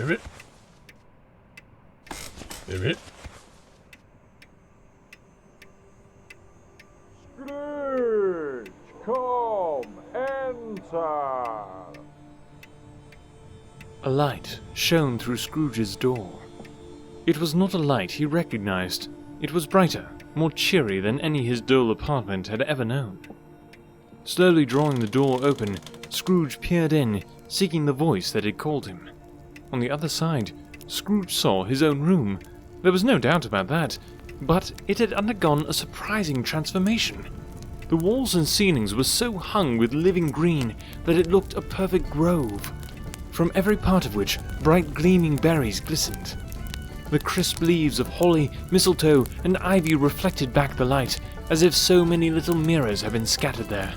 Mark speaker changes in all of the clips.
Speaker 1: Spirit? Spirit?
Speaker 2: Scrooge, come, enter.
Speaker 3: A light shone through Scrooge's door. It was not a light he recognized. It was brighter, more cheery than any his dull apartment had ever known. Slowly drawing the door open, Scrooge peered in, seeking the voice that had called him. On the other side, Scrooge saw his own room. There was no doubt about that, but it had undergone a surprising transformation. The walls and ceilings were so hung with living green that it looked a perfect grove, from every part of which bright gleaming berries glistened. The crisp leaves of holly, mistletoe, and ivy reflected back the light, as if so many little mirrors had been scattered there.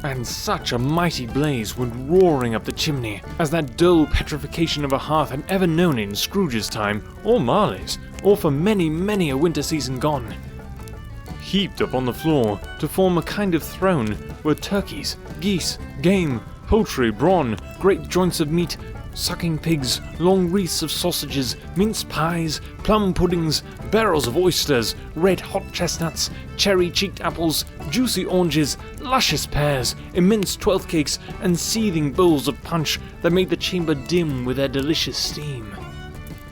Speaker 3: And such a mighty blaze went roaring up the chimney, as that dull petrification of a hearth had ever known in Scrooge's time, or Marley's, or for many, many a winter season gone. Heaped up on the floor, to form a kind of throne, were turkeys, geese, game, poultry, brawn, great joints of meat, sucking pigs, long wreaths of sausages, mince pies, plum puddings, barrels of oysters, red hot chestnuts, cherry-cheeked apples, juicy oranges, luscious pears, immense twelfth cakes, and seething bowls of punch that made the chamber dim with their delicious steam.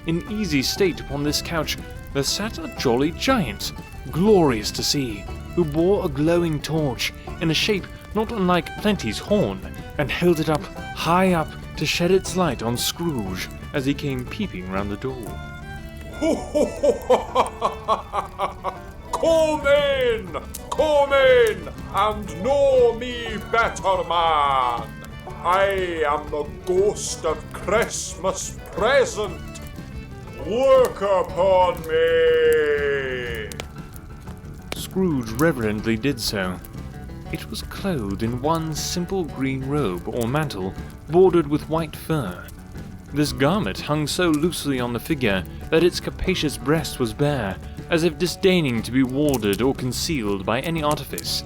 Speaker 3: In easy state upon this couch there sat a jolly giant, glorious to see, who bore a glowing torch in a shape not unlike Plenty's horn, and held it up, high up, to shed its light on Scrooge as he came peeping round the door.
Speaker 2: Come in, and know me better, man. I am the ghost of Christmas present. Look upon me.
Speaker 3: Scrooge reverently did so. It was clothed in one simple green robe or mantle, bordered with white fur. This garment hung so loosely on the figure that its capacious breast was bare, as if disdaining to be warded or concealed by any artifice.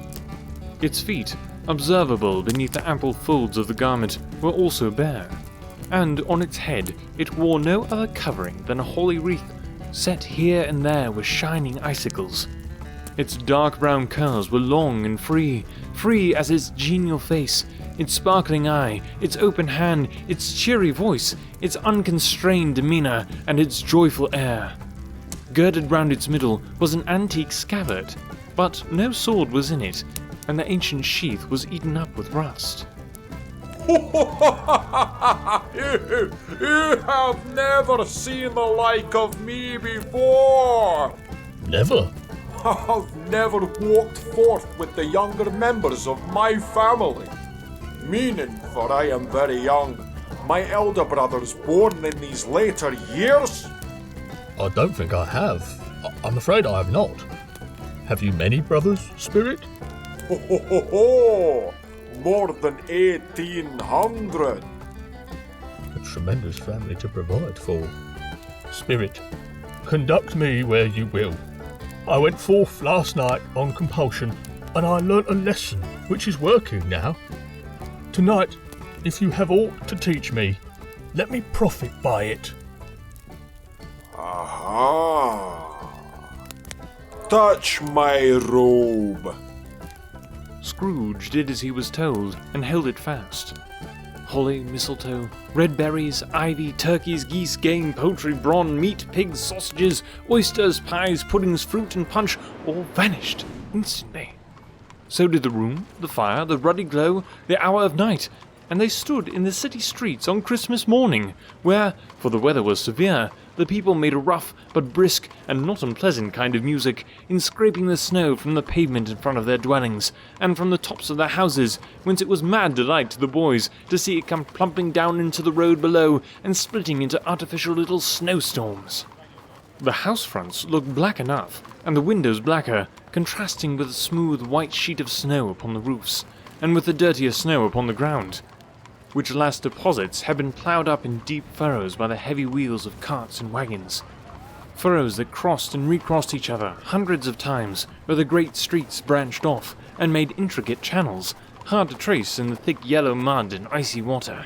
Speaker 3: Its feet, observable beneath the ample folds of the garment, were also bare, and on its head it wore no other covering than a holly wreath, set here and there with shining icicles. Its dark brown curls were long and free as its genial face, its sparkling eye, its open hand, its cheery voice, its unconstrained demeanor, and its joyful air. Girded round its middle was an antique scabbard, but no sword was in it, and the ancient sheath was eaten up with rust.
Speaker 2: You have never seen the like of me before.
Speaker 1: Never.
Speaker 2: I've never walked forth with the younger members of my family. Meaning, for I am very young, my elder brother's born in these later years.
Speaker 1: I don't think I have. I'm afraid I have not. Have you many brothers, Spirit?
Speaker 2: More than 1,800.
Speaker 1: A tremendous family to provide for. Spirit, conduct me where you will. I went forth last night on compulsion, and I learnt a lesson which is working now. Tonight, if you have aught to teach me, let me profit by it.
Speaker 2: Aha! Touch my robe.
Speaker 3: Scrooge did as he was told and held it fast. Holly, mistletoe, red berries, ivy, turkeys, geese, game, poultry, brawn, meat, pigs, sausages, oysters, pies, puddings, fruit, and punch all vanished instantly. So did the room, the fire, the ruddy glow, the hour of night, and they stood in the city streets on Christmas morning, where, for the weather was severe, the people made a rough but brisk and not unpleasant kind of music in scraping the snow from the pavement in front of their dwellings, and from the tops of their houses, whence it was mad delight to the boys to see it come plumping down into the road below and splitting into artificial little snowstorms. The house fronts looked black enough, and the windows blacker, contrasting with the smooth white sheet of snow upon the roofs, and with the dirtier snow upon the ground, which last deposits had been ploughed up in deep furrows by the heavy wheels of carts and wagons. Furrows that crossed and recrossed each other hundreds of times, where the great streets branched off and made intricate channels, hard to trace in the thick yellow mud and icy water.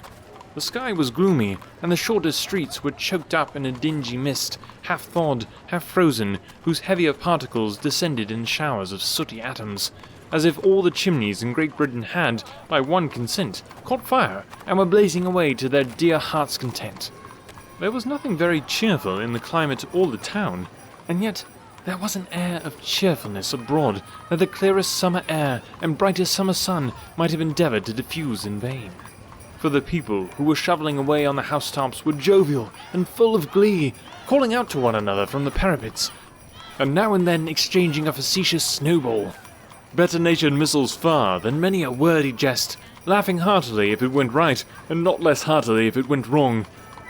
Speaker 3: The sky was gloomy, and the shortest streets were choked up in a dingy mist, half thawed, half frozen, whose heavier particles descended in showers of sooty atoms, as if all the chimneys in Great Britain had, by one consent, caught fire and were blazing away to their dear heart's content. There was nothing very cheerful in the climate or the town, and yet there was an air of cheerfulness abroad that the clearest summer air and brightest summer sun might have endeavoured to diffuse in vain. For the people who were shovelling away on the housetops were jovial and full of glee, calling out to one another from the parapets, and now and then exchanging a facetious snowball. Better-natured missiles far than many a wordy jest, laughing heartily if it went right, and not less heartily if it went wrong.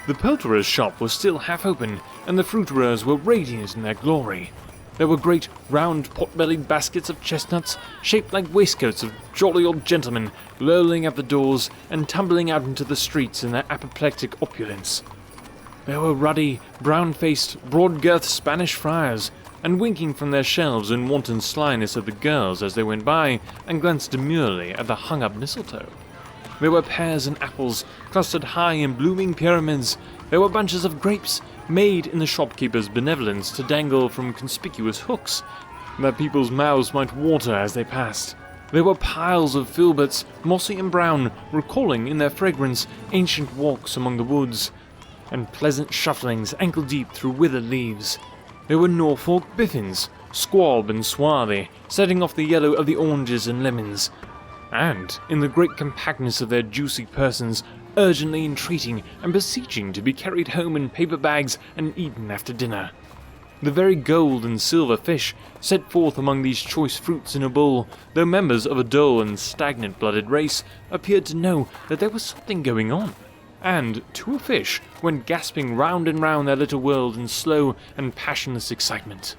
Speaker 3: The poulterer's shop was still half open, and the fruiterers were radiant in their glory. There were great, round, pot-bellied baskets of chestnuts, shaped like waistcoats of jolly old gentlemen, lolling at the doors and tumbling out into the streets in their apoplectic opulence. There were ruddy, brown-faced, broad-girthed Spanish friars, and winking from their shelves in wanton slyness at the girls as they went by, and glanced demurely at the hung-up mistletoe. There were pears and apples, clustered high in blooming pyramids. There were bunches of grapes, made in the shopkeeper's benevolence to dangle from conspicuous hooks, that people's mouths might water as they passed. There were piles of filberts, mossy and brown, recalling in their fragrance ancient walks among the woods, and pleasant shufflings ankle-deep through withered leaves. There were Norfolk biffins, squab and swarthy, setting off the yellow of the oranges and lemons, and, in the great compactness of their juicy persons, urgently entreating and beseeching to be carried home in paper bags and eaten after dinner. The very gold and silver fish, set forth among these choice fruits in a bowl, though members of a dull and stagnant-blooded race, appeared to know that there was something going on, and, to a fish, went gasping round and round their little world in slow and passionless excitement.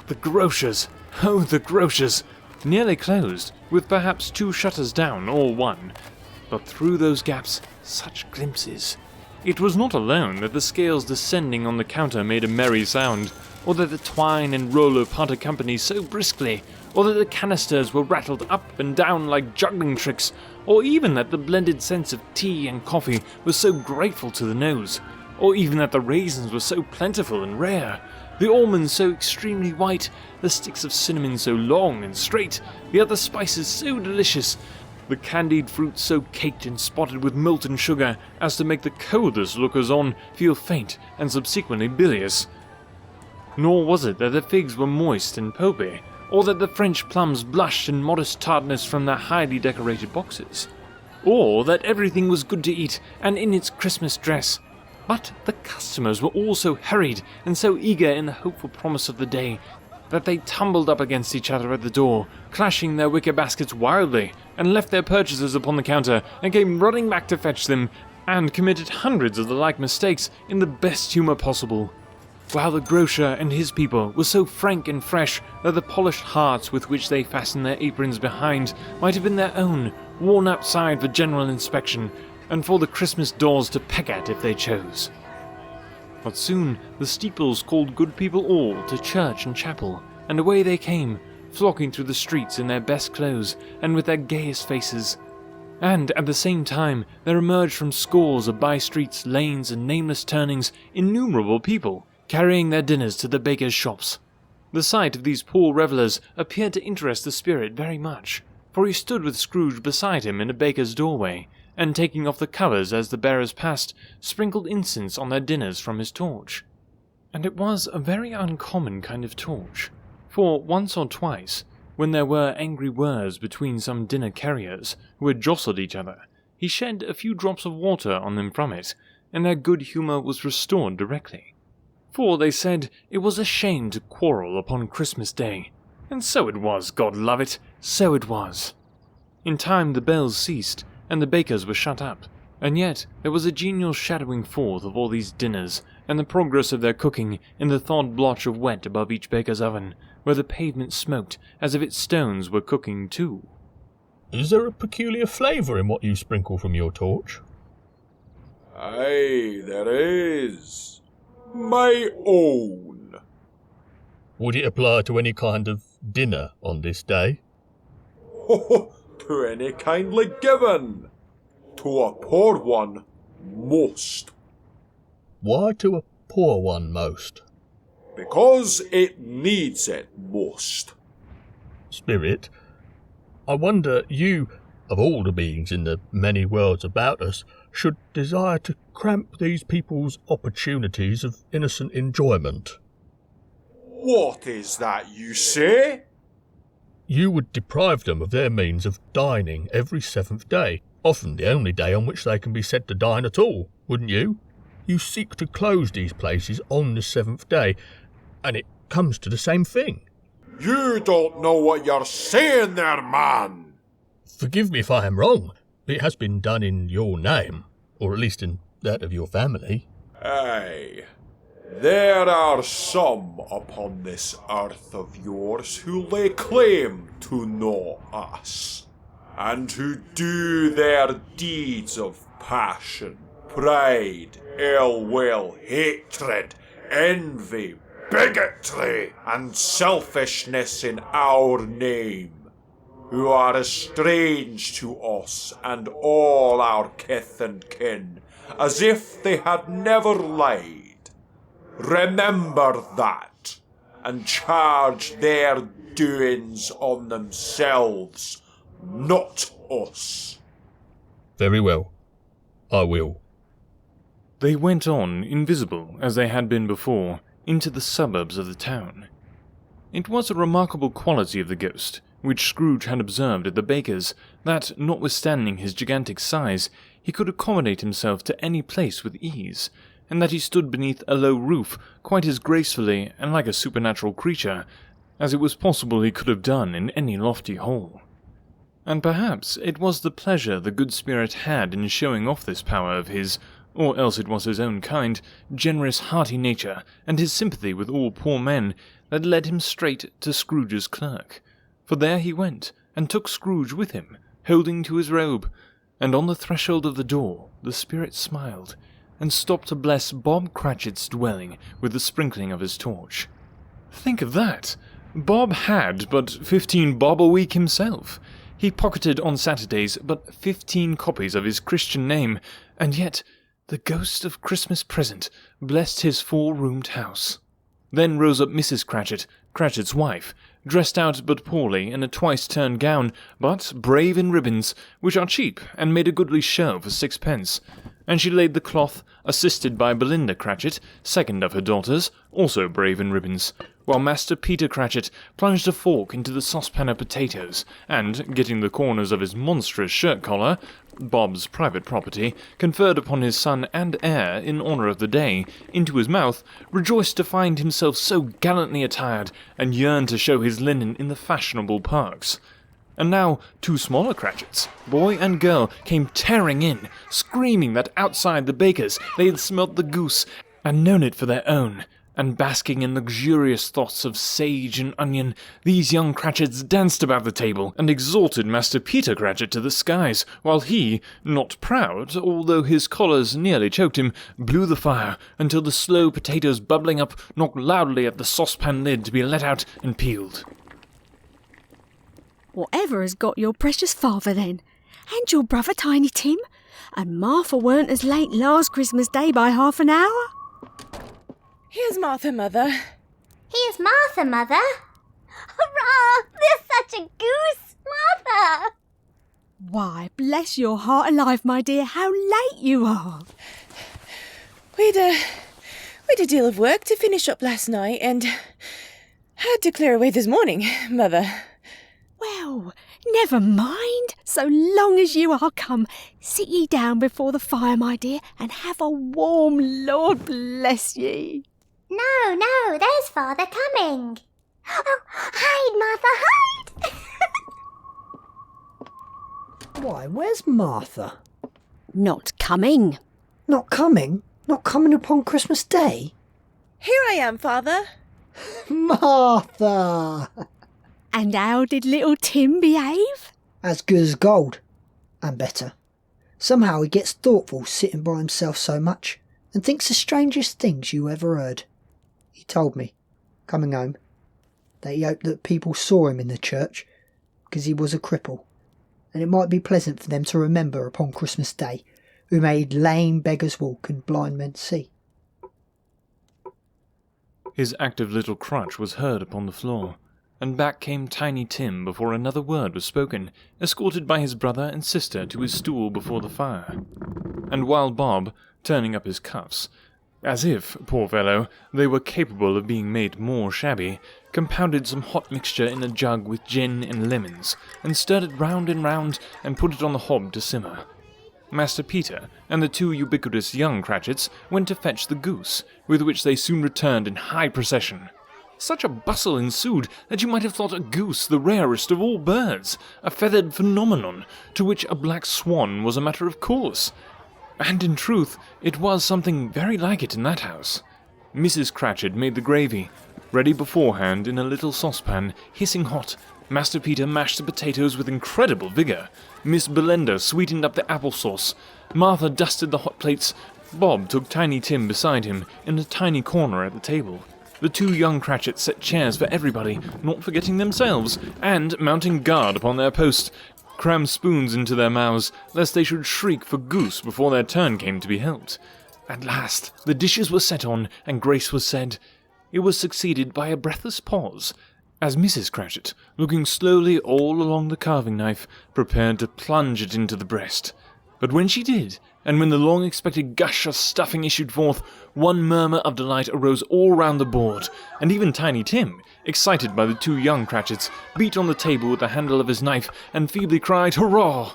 Speaker 3: The grocers! Oh, the grocers! Nearly closed, with perhaps 2 shutters down, or 1. But through those gaps, such glimpses. It was not alone that the scales descending on the counter made a merry sound, or that the twine and roller parted company so briskly, or that the canisters were rattled up and down like juggling tricks, or even that the blended scents of tea and coffee was so grateful to the nose, or even that the raisins were so plentiful and rare, the almonds so extremely white, the sticks of cinnamon so long and straight, the other spices so delicious, the candied fruit so caked and spotted with molten sugar as to make the coldest lookers-on feel faint and subsequently bilious. Nor was it that the figs were moist and pulpy, or that the French plums blushed in modest tartness from their highly decorated boxes, or that everything was good to eat and in its Christmas dress. But the customers were all so hurried and so eager in the hopeful promise of the day that they tumbled up against each other at the door, clashing their wicker baskets wildly, and left their purchases upon the counter and came running back to fetch them, and committed hundreds of the like mistakes in the best humour possible, while the grocer and his people were so frank and fresh that the polished hearts with which they fastened their aprons behind might have been their own, worn outside for general inspection, and for the Christmas doors to peck at if they chose. But soon the steeples called good people all to church and chapel, and away they came, flocking through the streets in their best clothes and with their gayest faces. And at the same time there emerged from scores of by-streets, lanes, and nameless turnings innumerable people, carrying their dinners to the bakers' shops. The sight of these poor revellers appeared to interest the spirit very much, for he stood with Scrooge beside him in a baker's doorway, and taking off the covers as the bearers passed, sprinkled incense on their dinners from his torch. And it was a very uncommon kind of torch, for once or twice, when there were angry words between some dinner carriers who had jostled each other, he shed a few drops of water on them from it, and their good humour was restored directly. For, they said, it was a shame to quarrel upon Christmas Day, and so it was, God love it, so it was. In time the bells ceased, and the bakers were shut up, and yet there was a genial shadowing forth of all these dinners, and the progress of their cooking in the thawed blotch of wet above each baker's oven, where the pavement smoked as if its stones were cooking too.
Speaker 1: Is there a peculiar flavour in what you sprinkle from your torch?
Speaker 2: Aye, there is. My own.
Speaker 1: Would it apply to any kind of dinner on this day?
Speaker 2: To any kindly given. to a poor one most.
Speaker 1: Why to a poor one most?
Speaker 2: Because it needs it most.
Speaker 1: Spirit, I wonder you, of all the beings in the many worlds about us, should desire to cramp these people's opportunities of innocent enjoyment.
Speaker 2: What is that you say?
Speaker 1: You would deprive them of their means of dining every 7th day, often the only day on which they can be said to dine at all, wouldn't you? You seek to close these places on the 7th day, and it comes to the same thing.
Speaker 2: You don't know what you're saying there, man.
Speaker 1: Forgive me if I am wrong. It has been done in your name, or at least in that of your family.
Speaker 2: Aye. There are some upon this earth of yours who lay claim to know us, and who do their deeds of passion, pride, ill will, hatred, envy, bigotry, and selfishness in our name, who are estranged to us and all our kith and kin, as if they had never lied. Remember that, and charge their doings on themselves, not us.
Speaker 1: Very well. I will.
Speaker 3: They went on, invisible as they had been before, into the suburbs of the town. It was a remarkable quality of the ghost, which Scrooge had observed at the baker's, that, notwithstanding his gigantic size, he could accommodate himself to any place with ease, and that he stood beneath a low roof quite as gracefully and like a supernatural creature as it was possible he could have done in any lofty hall. And perhaps it was the pleasure the good spirit had in showing off this power of his, or else it was his own kind, generous, hearty nature, and his sympathy with all poor men, that led him straight to Scrooge's clerk. For there he went, and took Scrooge with him, holding to his robe, and on the threshold of the door the spirit smiled, and stopped to bless Bob Cratchit's dwelling with the sprinkling of his torch. Think of that! Bob had but 15 bob a week himself. He pocketed on Saturdays but 15 copies of his Christian name, and yet the ghost of Christmas present blessed his 4-roomed house. Then rose up Mrs. Cratchit, Cratchit's wife, dressed out but poorly in a twice-turned gown, but brave in ribbons, which are cheap and made a goodly show for 6 pence, and she laid the cloth, assisted by Belinda Cratchit, second of her daughters, also brave in ribbons, while Master Peter Cratchit plunged a fork into the saucepan of potatoes, and, getting the corners of his monstrous shirt-collar, Bob's private property, conferred upon his son and heir in honour of the day, into his mouth, rejoiced to find himself so gallantly attired, and yearned to show his linen in the fashionable parks. And now 2 smaller Cratchits, boy and girl, came tearing in, screaming that outside the baker's they had smelt the goose, and known it for their own, and basking in luxurious thoughts of sage and onion, these young Cratchits danced about the table, and exalted Master Peter Cratchit to the skies, while he, not proud, although his collars nearly choked him, blew the fire, until the slow potatoes bubbling up knocked loudly at the saucepan lid to be let out and peeled.
Speaker 4: Whatever has got your precious father, then? And your brother Tiny Tim? And Martha weren't as late last Christmas Day by half an hour?
Speaker 5: Here's Martha, Mother.
Speaker 6: Here's Martha, Mother. Hurrah! There's such a goose, Martha!
Speaker 4: Why, bless your heart alive, my dear, how late you are.
Speaker 5: We'd a deal of work to finish up last night, and had to clear away this morning, Mother.
Speaker 4: Well, never mind. So long as you are come, sit ye down before the fire, my dear, and have a warm, Lord bless ye.
Speaker 6: No, there's Father coming. Oh, hide, Martha, hide!
Speaker 7: Why, where's Martha?
Speaker 4: Not coming.
Speaker 7: Not coming? Not coming upon Christmas Day?
Speaker 5: Here I am, Father.
Speaker 7: Martha!
Speaker 4: And how did little Tim behave?
Speaker 7: As good as gold. And better. Somehow he gets thoughtful sitting by himself so much, and thinks the strangest things you ever heard. He told me, coming home, that he hoped that people saw him in the church, because he was a cripple, and it might be pleasant for them to remember upon Christmas Day, who made lame beggars walk and blind men see.
Speaker 3: His active little crutch was heard upon the floor, and back came Tiny Tim before another word was spoken, escorted by his brother and sister to his stool before the fire. And while Bob, turning up his cuffs, as if, poor fellow, they were capable of being made more shabby, compounded some hot mixture in a jug with gin and lemons, and stirred it round and round, and put it on the hob to simmer. Master Peter and the two ubiquitous young Cratchits went to fetch the goose, with which they soon returned in high procession. Such a bustle ensued that you might have thought a goose the rarest of all birds, a feathered phenomenon, to which a black swan was a matter of course. And in truth, it was something very like it in that house. Mrs. Cratchit made the gravy, ready beforehand in a little saucepan, hissing hot. Master Peter mashed the potatoes with incredible vigour. Miss Belinda sweetened up the applesauce. Martha dusted the hot plates. Bob took Tiny Tim beside him in a tiny corner at the table. The two young Cratchits set chairs for everybody, not forgetting themselves, and, mounting guard upon their post, crammed spoons into their mouths, lest they should shriek for goose before their turn came to be helped. At last the dishes were set on, and grace was said. It was succeeded by a breathless pause, as Mrs. Cratchit, looking slowly all along the carving knife, prepared to plunge it into the breast. But when she did, and when the long-expected gush of stuffing issued forth, one murmur of delight arose all round the board, and even Tiny Tim, excited by the two young Cratchits, beat on the table with the handle of his knife, and feebly cried, "Hurrah!"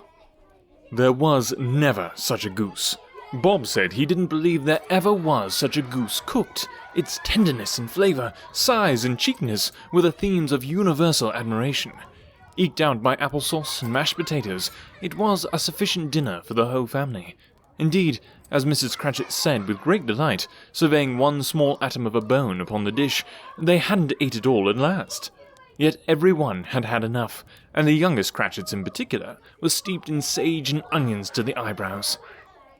Speaker 3: There was never such a goose. Bob said he didn't believe there ever was such a goose cooked. Its tenderness and flavour, size and cheapness were the themes of universal admiration. Eked out by applesauce and mashed potatoes, it was a sufficient dinner for the whole family. Indeed, as Mrs. Cratchit said with great delight, surveying one small atom of a bone upon the dish, they hadn't ate it all at last. Yet every one had had enough, and the youngest Cratchits in particular were steeped in sage and onions to the eyebrows.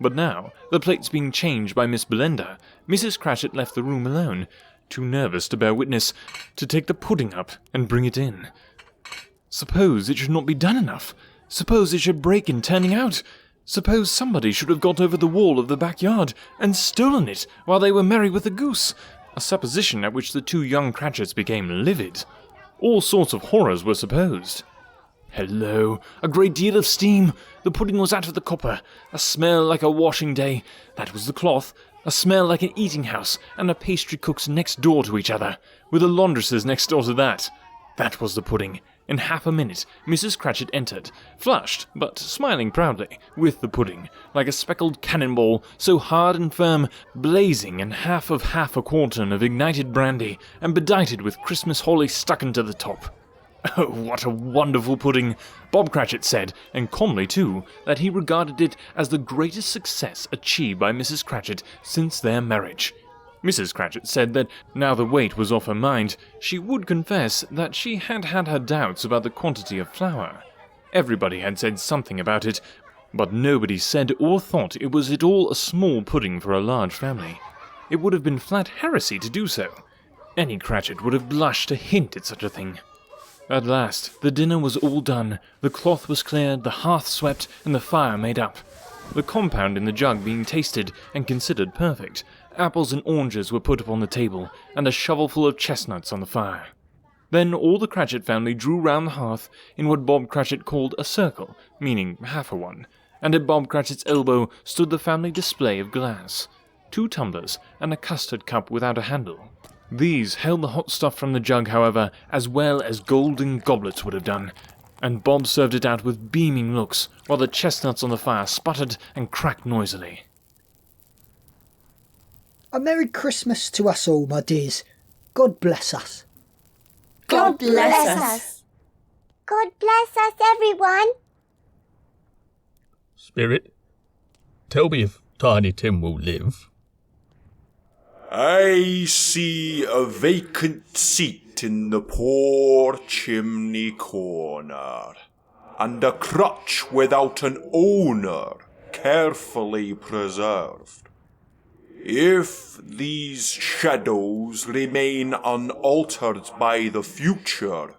Speaker 3: But now, the plates being changed by Miss Belinda, Mrs. Cratchit left the room alone, too nervous to bear witness, to take the pudding up and bring it in. Suppose it should not be done enough? Suppose it should break in turning out? Suppose somebody should have got over the wall of the backyard and stolen it while they were merry with the goose? A supposition at which the two young Cratchits became livid. All sorts of horrors were supposed. Hello, a great deal of steam. The pudding was out of the copper. A smell like a washing day. That was the cloth. A smell like an eating house, and a pastry cook's next door to each other, with a laundress's next door to that. That was the pudding. In half a minute, Mrs. Cratchit entered, flushed, but smiling proudly, with the pudding, like a speckled cannonball, so hard and firm, blazing in half a quartern of ignited brandy, and bedighted with Christmas holly stuck into the top. Oh, what a wonderful pudding! Bob Cratchit said, and calmly too, that he regarded it as the greatest success achieved by Mrs. Cratchit since their marriage. Mrs. Cratchit said that, now the weight was off her mind, she would confess that she had had her doubts about the quantity of flour. Everybody had said something about it, but nobody said or thought it was at all a small pudding for a large family. It would have been flat heresy to do so. Any Cratchit would have blushed to hint at such a thing. At last, the dinner was all done, the cloth was cleared, the hearth swept, and the fire made up. The compound in the jug being tasted and considered perfect, apples and oranges were put upon the table, and a shovelful of chestnuts on the fire. Then all the Cratchit family drew round the hearth in what Bob Cratchit called a circle, meaning half a one, and at Bob Cratchit's elbow stood the family display of glass, 2 tumblers and a custard cup without a handle. These held the hot stuff from the jug, however, as well as golden goblets would have done, and Bob served it out with beaming looks, while the chestnuts on the fire sputtered and cracked noisily.
Speaker 7: A Merry Christmas to us all, my dears. God bless us.
Speaker 5: God bless us.
Speaker 6: God bless us, everyone.
Speaker 1: Spirit, tell me if Tiny Tim will live.
Speaker 2: I see a vacant seat in the poor chimney corner, and a crutch without an owner, carefully preserved. If these shadows remain unaltered by the future,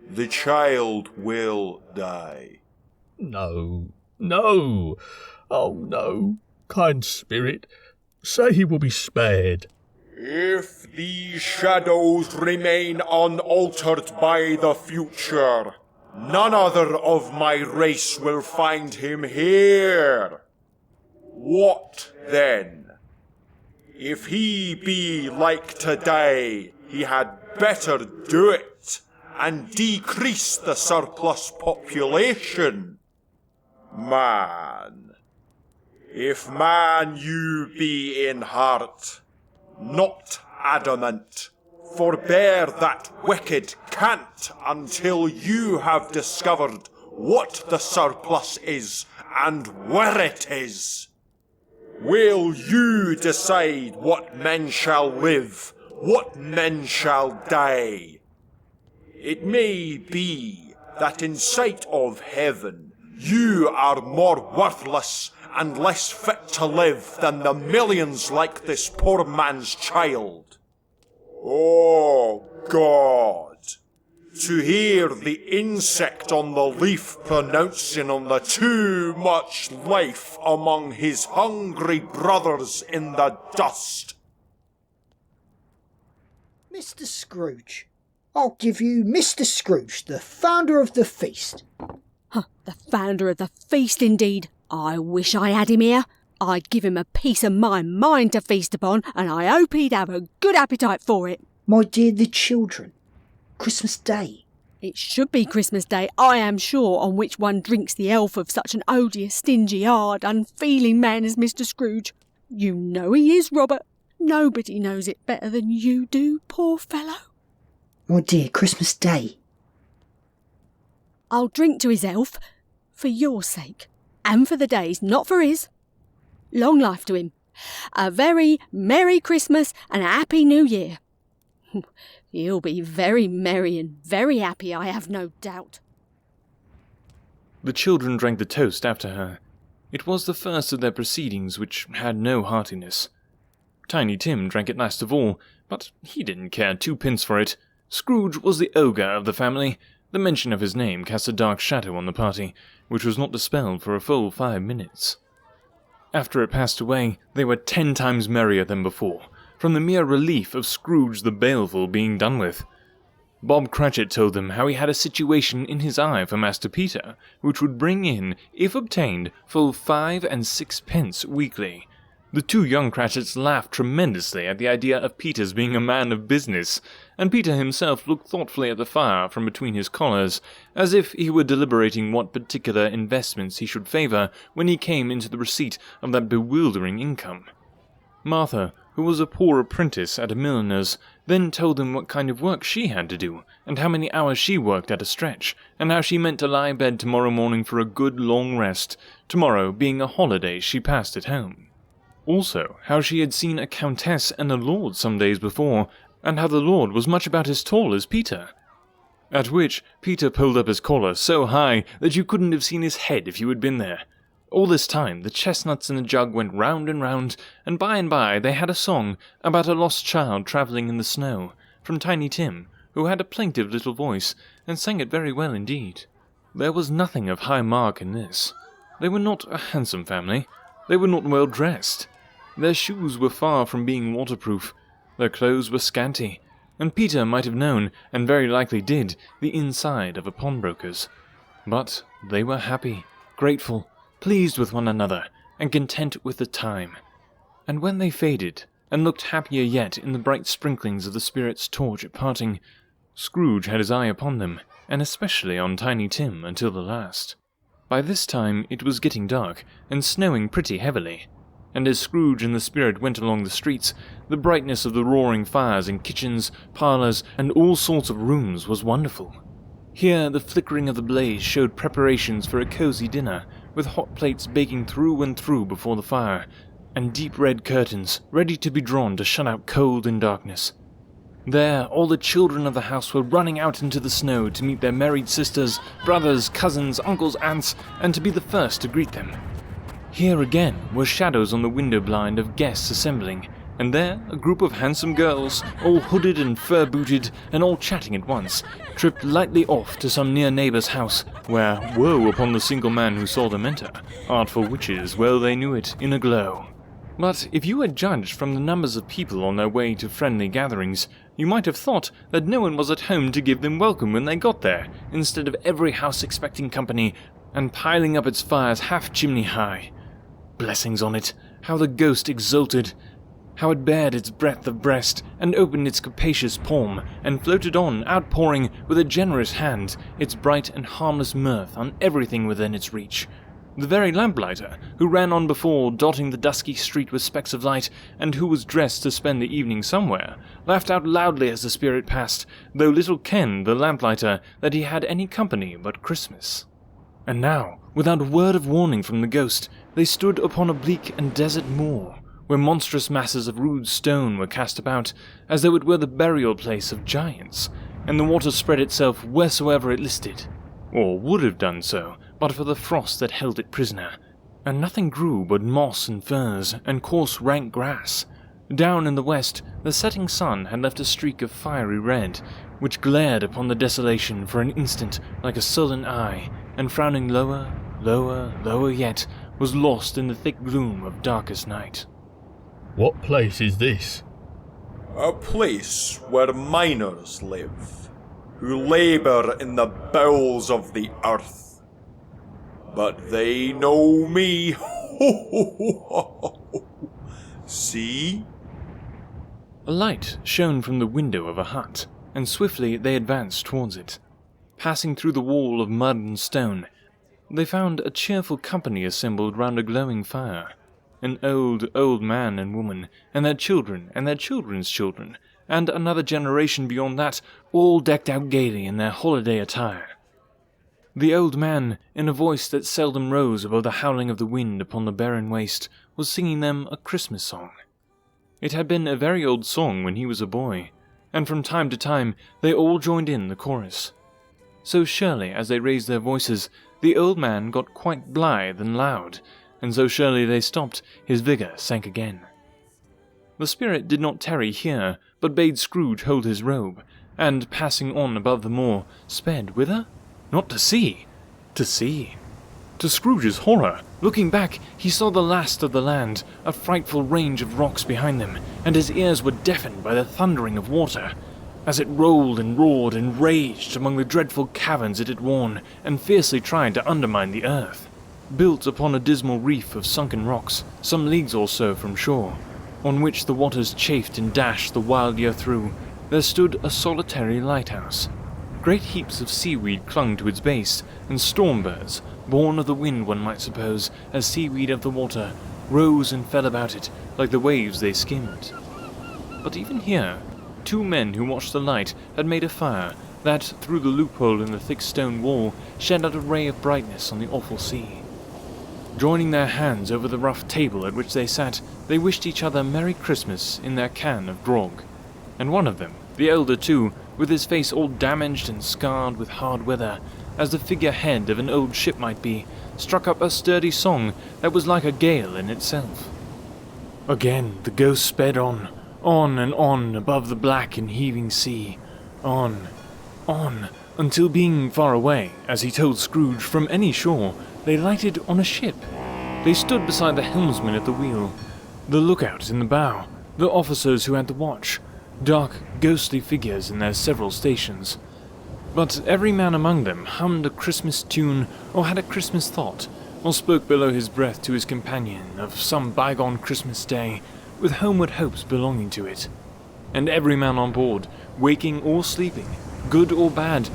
Speaker 2: the child will die.
Speaker 1: No, no, oh no, kind spirit, say he will be spared.
Speaker 2: If these shadows remain unaltered by the future, none other of my race will find him here. What then? If he be like today, he had better do it and decrease the surplus population. Man, if man you be in heart, not adamant, forbear that wicked cant until you have discovered what the surplus is and where it is. Will you decide what men shall live, what men shall die? It may be that in sight of heaven you are more worthless and less fit to live than the millions like this poor man's child. Oh, God! To hear the insect on the leaf pronouncing on the too much life among his hungry brothers in the dust.
Speaker 7: Mr. Scrooge. I'll give you Mr. Scrooge, the founder of the feast.
Speaker 4: Huh, the founder of the feast, indeed. I wish I had him here. I'd give him a piece of my mind to feast upon, and I hope he'd have a good appetite for it.
Speaker 7: My dear, the children. Christmas Day.
Speaker 4: It should be Christmas Day, I am sure, on which one drinks the health of such an odious, stingy, hard, unfeeling man as Mr. Scrooge. You know he is, Robert. Nobody knows it better than you do, poor fellow.
Speaker 7: My dear, Christmas Day.
Speaker 4: I'll drink to his health, for your sake, and for the day's, not for his. Long life to him. A very Merry Christmas and a Happy New Year. He'll be very merry and very happy, I have no doubt.
Speaker 3: The children drank the toast after her. It was the first of their proceedings which had no heartiness. Tiny Tim drank it last of all, but he didn't care twopence for it. Scrooge was the ogre of the family. The mention of his name cast a dark shadow on the party, which was not dispelled for a full 5 minutes. After it passed away, they were 10 times merrier than before, from the mere relief of Scrooge the Baleful being done with. Bob Cratchit told them how he had a situation in his eye for Master Peter, which would bring in, if obtained, full 5 and 6 pence weekly. The 2 young Cratchits laughed tremendously at the idea of Peter's being a man of business, and Peter himself looked thoughtfully at the fire from between his collars, as if he were deliberating what particular investments he should favour when he came into the receipt of that bewildering income. Martha, who was a poor apprentice at a milliner's, then told him what kind of work she had to do, and how many hours she worked at a stretch, and how she meant to lie in bed tomorrow morning for a good long rest, tomorrow being a holiday she passed at home. Also, how she had seen a countess and a lord some days before, and how the lord was much about as tall as Peter. At which, Peter pulled up his collar so high that you couldn't have seen his head if you had been there. All this time, the chestnuts in the jug went round and by they had a song about a lost child travelling in the snow, from Tiny Tim, who had a plaintive little voice, and sang it very well indeed. There was nothing of high mark in this. They were not a handsome family. They were not well dressed. Their shoes were far from being waterproof. Their clothes were scanty, and Peter might have known, and very likely did, the inside of a pawnbroker's. But they were happy, grateful, pleased with one another, and content with the time. And when they faded, and looked happier yet in the bright sprinklings of the spirit's torch at parting, Scrooge had his eye upon them, and especially on Tiny Tim until the last. By this time it was getting dark, and snowing pretty heavily, and as Scrooge and the spirit went along the streets, the brightness of the roaring fires in kitchens, parlours, and all sorts of rooms was wonderful. Here the flickering of the blaze showed preparations for a cosy dinner, with hot plates baking through and through before the fire, and deep red curtains ready to be drawn to shut out cold and darkness. There, all the children of the house were running out into the snow to meet their married sisters, brothers, cousins, uncles, aunts, and to be the first to greet them. Here again were shadows on the window blind of guests assembling, and there a group of handsome girls, all hooded and fur-booted and all chatting at once, tripped lightly off to some near neighbour's house, where, woe upon the single man who saw them enter, artful witches, well they knew it, in a glow. But if you had judged from the numbers of people on their way to friendly gatherings, you might have thought that no one was at home to give them welcome when they got there, instead of every house expecting company and piling up its fires half chimney high. Blessings on it, how the ghost exulted, how it bared its breadth of breast, and opened its capacious palm, and floated on, outpouring, with a generous hand, its bright and harmless mirth on everything within its reach. The very lamplighter, who ran on before, dotting the dusky street with specks of light, and who was dressed to spend the evening somewhere, laughed out loudly as the spirit passed, though little kenned the lamplighter that he had any company but Christmas. And now, without a word of warning from the ghost, they stood upon a bleak and desert moor, where monstrous masses of rude stone were cast about, as though it were the burial place of giants, and the water spread itself wheresoever it listed, or would have done so, but for the frost that held it prisoner, and nothing grew but moss and furze, and coarse rank grass. Down in the west, the setting sun had left a streak of fiery red, which glared upon the desolation for an instant like a sullen eye, and frowning lower, lower, lower yet, was lost in the thick gloom of darkest night.
Speaker 1: What place is this?
Speaker 2: A place where miners live, who labour in the bowels of the earth. But they know me. See?
Speaker 3: A light shone from the window of a hut, and swiftly they advanced towards it. Passing through the wall of mud and stone, they found a cheerful company assembled round a glowing fire. An old man and woman, and their children and their children's children, and another generation beyond that, all decked out gaily in their holiday attire. The old man, in a voice that seldom rose above the howling of the wind upon the barren waste, was singing them a Christmas song. It had been a very old song when he was a boy, and from time to time they all joined in the chorus. So surely as they raised their voices, the old man got quite blithe and loud, and so surely they stopped, his vigour sank again. The spirit did not tarry here, but bade Scrooge hold his robe, and, passing on above the moor, sped whither? Not to sea, to sea. To Scrooge's horror, looking back, he saw the last of the land, a frightful range of rocks behind them, and his ears were deafened by the thundering of water, as it rolled and roared and raged among the dreadful caverns it had worn, and fiercely tried to undermine the earth. Built upon a dismal reef of sunken rocks, some leagues or so from shore, on which the waters chafed and dashed the wild year through, there stood a solitary lighthouse. Great heaps of seaweed clung to its base, and storm birds, born of the wind one might suppose, as seaweed of the water, rose and fell about it like the waves they skimmed. But even here, two men who watched the light had made a fire that, through the loophole in the thick stone wall, shed out a ray of brightness on the awful sea. Joining their hands over the rough table at which they sat, they wished each other Merry Christmas in their can of grog, and one of them, the elder too, with his face all damaged and scarred with hard weather, as the figurehead of an old ship might be, struck up a sturdy song that was like a gale in itself. Again the ghost sped on and on above the black and heaving sea, on, until being far away, as he told Scrooge, from any shore, they lighted on a ship. They stood beside the helmsman at the wheel, the lookout in the bow, the officers who had the watch, dark, ghostly figures in their several stations. But every man among them hummed a Christmas tune, or had a Christmas thought, or spoke below his breath to his companion of some bygone Christmas day, with homeward hopes belonging to it. And every man on board, waking or sleeping, good or bad,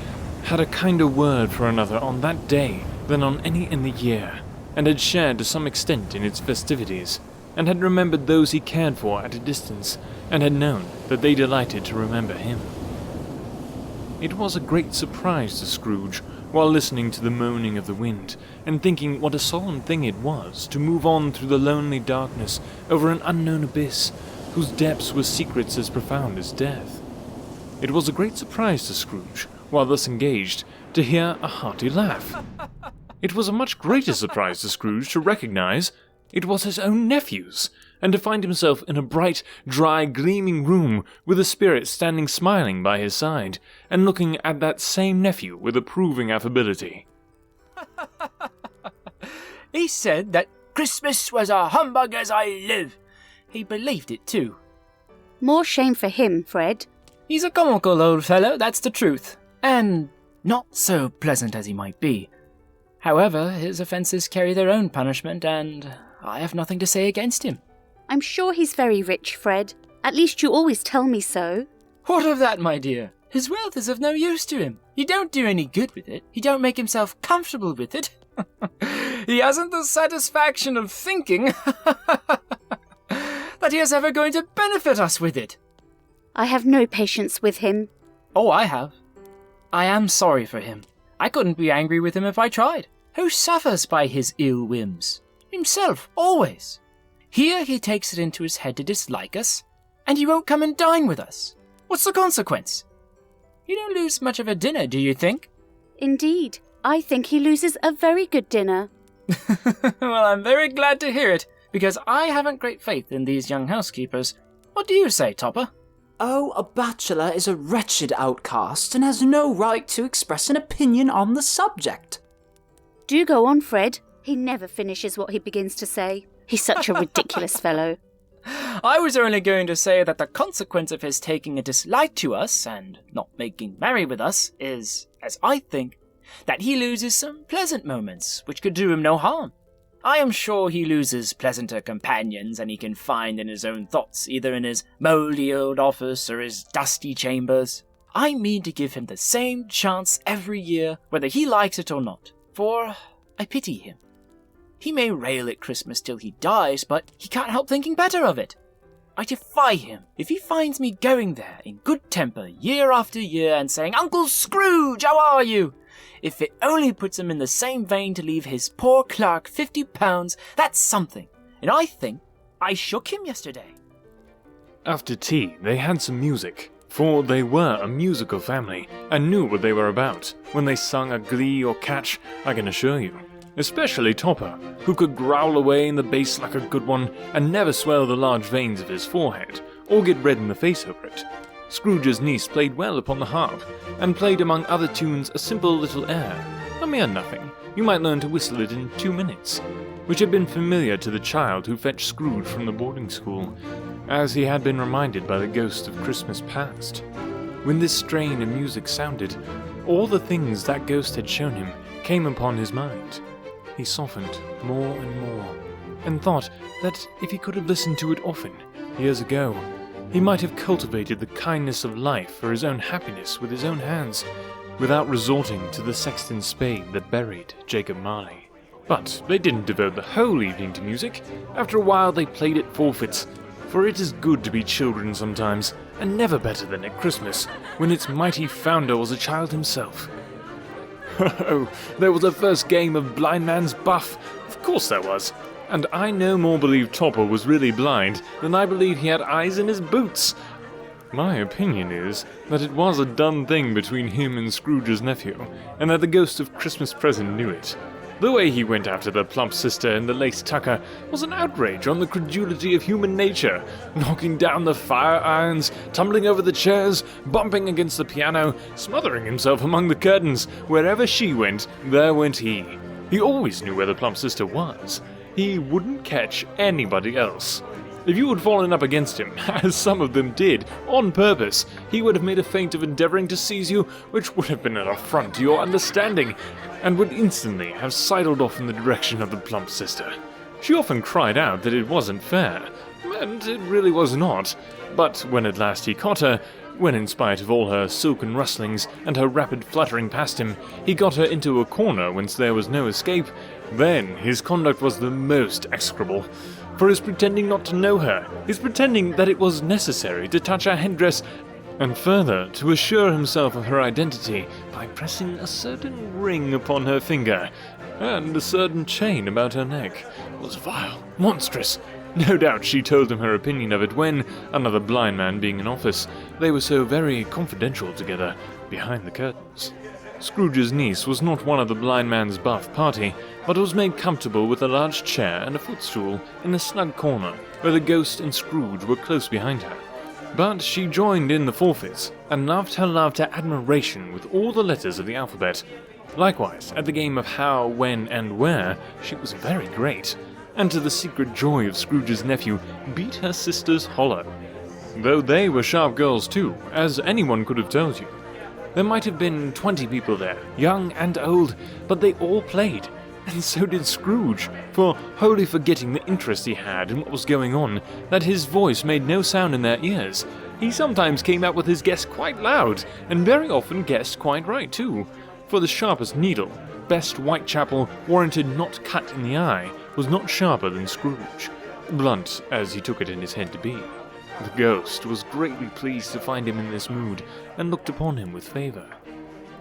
Speaker 3: had a kinder word for another on that day than on any in the year, and had shared to some extent in its festivities, and had remembered those he cared for at a distance, and had known that they delighted to remember him. It was a great surprise to Scrooge, while listening to the moaning of the wind, and thinking what a solemn thing it was to move on through the lonely darkness over an unknown abyss, whose depths were secrets as profound as death. It was a great surprise to Scrooge, while thus engaged, to hear a hearty laugh. It was a much greater surprise to Scrooge to recognize, It was his own nephew's, and to find himself in a bright, dry, gleaming room with a spirit standing smiling by his side, and looking at that same nephew with approving affability.
Speaker 8: He said that Christmas was a humbug as I live. He believed it too.
Speaker 6: More shame for him, Fred.
Speaker 8: He's a comical old fellow, that's the truth, and not so pleasant as he might be. However, his offences carry their own punishment, and I have nothing to say against him.
Speaker 6: I'm sure he's very rich, Fred. At least you always tell me so.
Speaker 8: What of that, my dear? His wealth is of no use to him. He don't do any good with it. He don't make himself comfortable with it. He hasn't the satisfaction of thinking that he is ever going to benefit us with it.
Speaker 6: I have no patience with him.
Speaker 8: Oh, I have. I am sorry for him. I couldn't be angry with him if I tried. Who suffers by his ill whims? Himself, always. Here he takes it into his head to dislike us, and he won't come and dine with us. What's the consequence? You don't lose much of a dinner, do you think?
Speaker 6: Indeed, I think he loses a very good dinner.
Speaker 8: Well, I'm very glad to hear it, because I haven't great faith in these young housekeepers. What do you say, Topper?
Speaker 9: Oh, a bachelor is a wretched outcast and has no right to express an opinion on the subject.
Speaker 6: Do go on, Fred. He never finishes what he begins to say. He's such a ridiculous fellow.
Speaker 8: I was only going to say that the consequence of his taking a dislike to us and not making merry with us is, as I think, that he loses some pleasant moments which could do him no harm. I am sure he loses pleasanter companions than he can find in his own thoughts, either in his mouldy old office or his dusty chambers. I mean to give him the same chance every year, whether he likes it or not, for I pity him. He may rail at Christmas till he dies, but he can't help thinking better of it. I defy him if he finds me going there in good temper year after year and saying, "Uncle Scrooge, how are you?" If it only puts him in the same vein to leave his poor clerk £50, that's something. And I think I shook him yesterday.
Speaker 3: After tea, they had some music, for they were a musical family and knew what they were about when they sung a glee or catch, I can assure you. Especially Topper, who could growl away in the bass like a good one and never swell the large veins of his forehead, or get red in the face over it. Scrooge's niece played well upon the harp, and played among other tunes a simple little air, a mere nothing, you might learn to whistle it in 2 minutes, which had been familiar to the child who fetched Scrooge from the boarding school, as he had been reminded by the ghost of Christmas past. When this strain of music sounded, all the things that ghost had shown him came upon his mind. He softened more and more, and thought that if he could have listened to it often, years ago, he might have cultivated the kindness of life for his own happiness with his own hands, without resorting to the sexton's spade that buried Jacob Marley. But they didn't devote the whole evening to music. After a while they played at forfeits, for it is good to be children sometimes, and never better than at Christmas, when its mighty founder was a child himself. Oh, there was a first game of Blind Man's Buff. Of course there was. And I no more believe Topper was really blind than I believe he had eyes in his boots. My opinion is that it was a done thing between him and Scrooge's nephew, and that the ghost of Christmas present knew it. The way he went after the plump sister and the lace tucker was an outrage on the credulity of human nature, knocking down the fire irons, tumbling over the chairs, bumping against the piano, smothering himself among the curtains. Wherever she went, there went he. He always knew where the plump sister was. He wouldn't catch anybody else. If you had fallen up against him, as some of them did, on purpose, he would have made a feint of endeavouring to seize you, which would have been an affront to your understanding, and would instantly have sidled off in the direction of the plump sister. She often cried out that it wasn't fair, and it really was not, but when at last he caught her, when in spite of all her silken rustlings and her rapid fluttering past him, he got her into a corner whence there was no escape, then his conduct was the most execrable. For his pretending not to know her, his pretending that it was necessary to touch her headdress, and further to assure himself of her identity by pressing a certain ring upon her finger, and a certain chain about her neck, was vile, monstrous. No doubt she told him her opinion of it when, another blind man being in office, they were so very confidential together behind the curtains. Scrooge's niece was not one of the blind man's buff party, but was made comfortable with a large chair and a footstool in a snug corner where the ghost and Scrooge were close behind her. But she joined in the forfeits and laughed her love to admiration with all the letters of the alphabet. Likewise, at the game of how, when, and where, she was very great, and to the secret joy of Scrooge's nephew, beat her sisters hollow. Though they were sharp girls too, as anyone could have told you. There might have been 20 people there, young and old, but they all played, and so did Scrooge, for wholly forgetting the interest he had in what was going on, that his voice made no sound in their ears. He sometimes came out with his guess quite loud, and very often guessed quite right too, for the sharpest needle, best Whitechapel warranted not cut in the eye, was not sharper than Scrooge, blunt as he took it in his head to be. The ghost was greatly pleased to find him in this mood, and looked upon him with favour.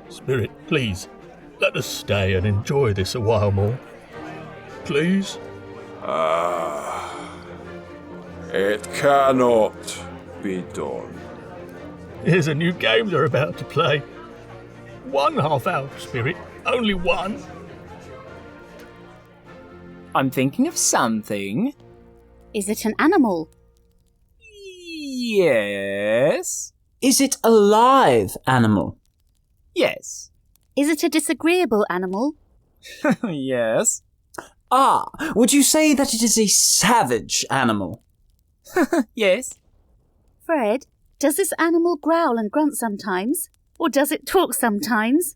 Speaker 1: Spirit, please, let us stay and enjoy this a while more. Please?
Speaker 2: It cannot be done.
Speaker 1: Here's a new game they're about to play. 1 half-hour, Spirit. Only one.
Speaker 8: I'm thinking of something.
Speaker 6: Is it an animal?
Speaker 8: Yes.
Speaker 9: Is it a live animal?
Speaker 8: Yes.
Speaker 6: Is it a disagreeable animal?
Speaker 8: Yes.
Speaker 9: Ah, would you say that it is a savage animal?
Speaker 8: Yes.
Speaker 6: Fred, does this animal growl and grunt sometimes? Or does it talk sometimes?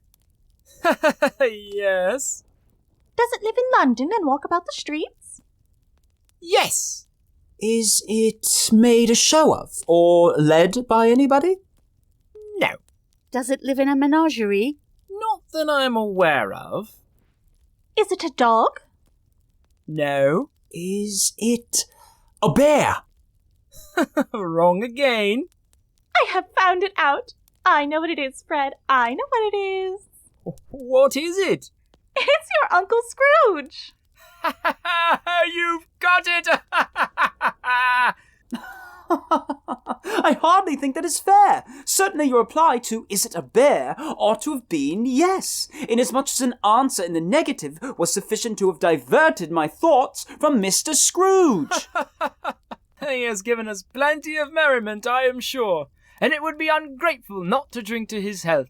Speaker 8: Yes.
Speaker 10: Does it live in London and walk about the streets?
Speaker 8: Yes.
Speaker 9: Is it made a show of, or led by anybody?
Speaker 8: No.
Speaker 6: Does it live in a menagerie?
Speaker 8: Not that I'm aware of.
Speaker 10: Is it a dog?
Speaker 8: No.
Speaker 9: Is it a bear?
Speaker 8: Wrong again.
Speaker 10: I have found it out. I know what it is, Fred. I know what it is.
Speaker 8: What is it?
Speaker 10: It's your Uncle Scrooge.
Speaker 8: You've got it!
Speaker 9: I hardly think that is fair. Certainly your reply to "is it a bear" ought to have been yes, inasmuch as an answer in the negative was sufficient to have diverted my thoughts from Mr. Scrooge.
Speaker 8: He has given us plenty of merriment, I am sure, and it would be ungrateful not to drink to his health.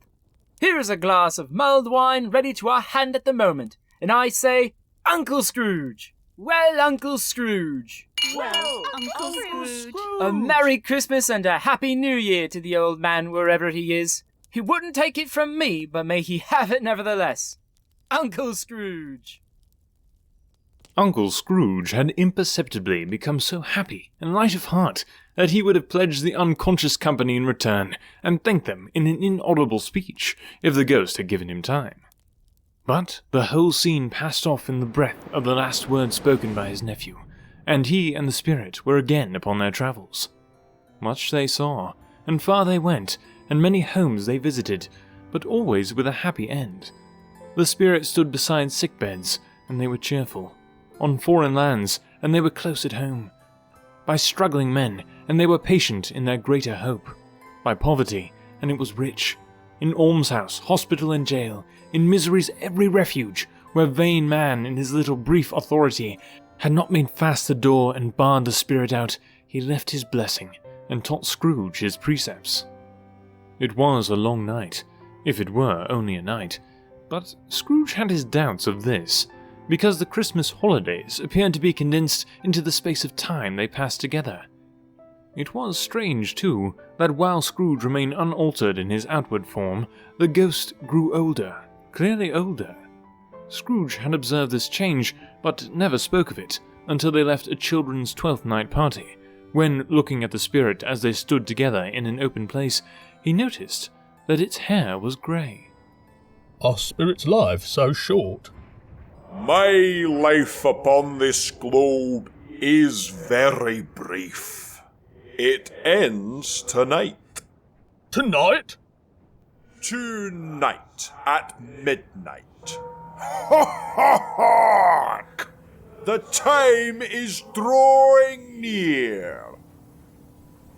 Speaker 8: Here is a glass of mulled wine ready to our hand at the moment, and I say, Uncle Scrooge! Well, Uncle Scrooge!
Speaker 6: Well, Uncle Scrooge.
Speaker 8: A Merry Christmas and a Happy New Year to the old man wherever he is. He wouldn't take it from me, but may he have it nevertheless. Uncle Scrooge!
Speaker 3: Uncle Scrooge had imperceptibly become so happy and light of heart that he would have pledged the unconscious company in return, and thanked them in an inaudible speech, if the ghost had given him time. But the whole scene passed off in the breath of the last words spoken by his nephew, and he and the spirit were again upon their travels. Much they saw, and far they went, and many homes they visited, but always with a happy end. The spirit stood beside sick beds, and they were cheerful. On foreign lands, and they were close at home. By struggling men, and they were patient in their greater hope. By poverty, and it was rich. In almshouse, hospital, and jail, in misery's every refuge, where vain man in his little brief authority had not made fast the door and barred the spirit out, he left his blessing, and taught Scrooge his precepts. It was a long night, if it were only a night, but Scrooge had his doubts of this, because the Christmas holidays appeared to be condensed into the space of time they passed together. It was strange, too, that while Scrooge remained unaltered in his outward form, the ghost grew older, clearly older. Scrooge had observed this change, but never spoke of it until they left a children's 12th night party, when, looking at the spirit as they stood together in an open place, he noticed that its hair was grey.
Speaker 1: Are spirits' lives so short?
Speaker 2: My life upon this globe is very brief. It ends tonight.
Speaker 1: Tonight?
Speaker 2: Tonight at midnight. Hark! The time is drawing near.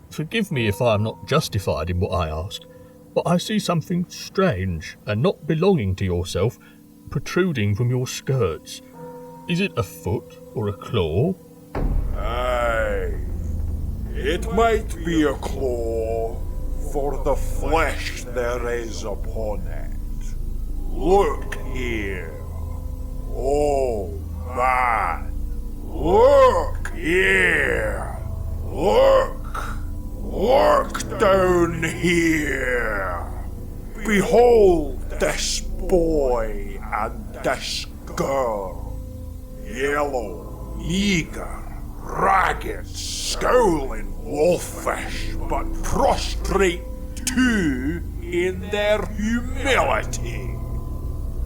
Speaker 1: Forgive me if I am not justified in what I ask, but I see something strange and not belonging to yourself protruding from your skirts. Is it a foot or a claw?
Speaker 2: Aye, it might be a claw, for the flesh there is upon it. Look here. Oh, man. Look here. Look down here. Behold this boy and this girl. Yellow, meagre, ragged, scowling wolfish, but prostrate too in their humility.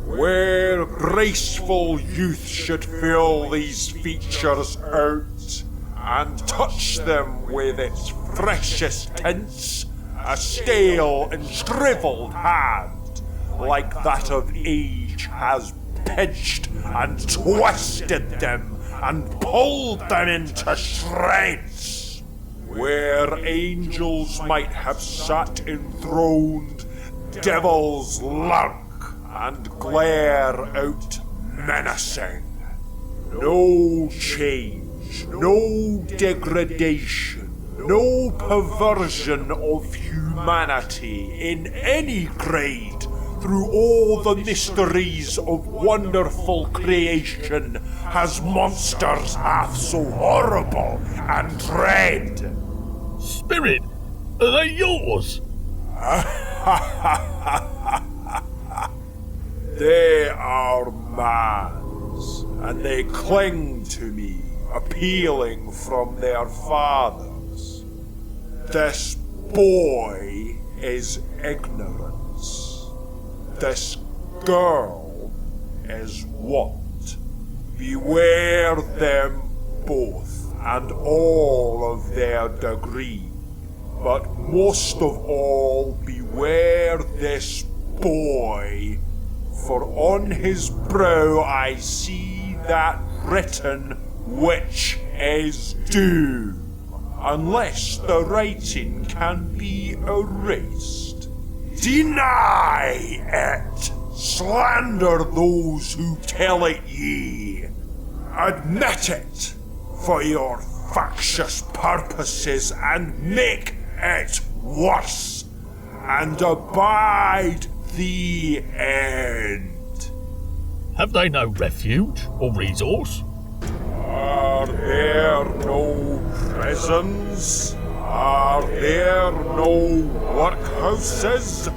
Speaker 2: Where graceful youth should fill these features out and touch them with its freshest tints, a stale and shrivelled hand, like that of age, has pinched and twisted them and pulled them into shreds. Where angels might have sat enthroned, devils lurk and glare out menacing. No change, no degradation, no perversion of humanity in any grade through all the mysteries of wonderful creation has monsters half so horrible and dread.
Speaker 1: Spirit, are they yours?
Speaker 2: They are man's, and they cling to me, appealing from their fathers. This boy is ignorance. This girl is want. Beware them both, and all of their degree. But most of all, beware this boy, for on his brow I see that written which is doom, unless the writing can be erased. Deny it! Slander those who tell it ye! Admit it for your factious purposes and make it worse, and abide the end.
Speaker 1: Have they no refuge or resource?
Speaker 2: Are there no prisons? Are there no workhouses?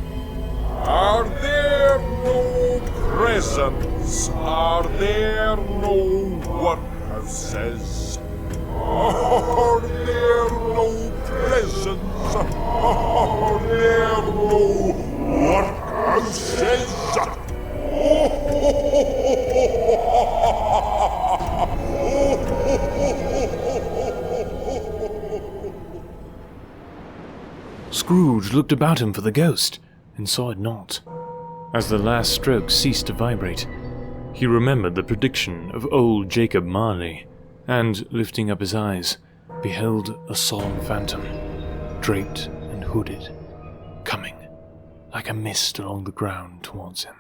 Speaker 2: Are there no prisons? Are there no workhouses? Are there no prisons? Are there no workhouses?
Speaker 3: Scrooge looked about him for the ghost, and saw it not. As the last stroke ceased to vibrate, he remembered the prediction of old Jacob Marley, and, lifting up his eyes, beheld a solemn phantom, draped and hooded, coming like a mist along the ground towards him.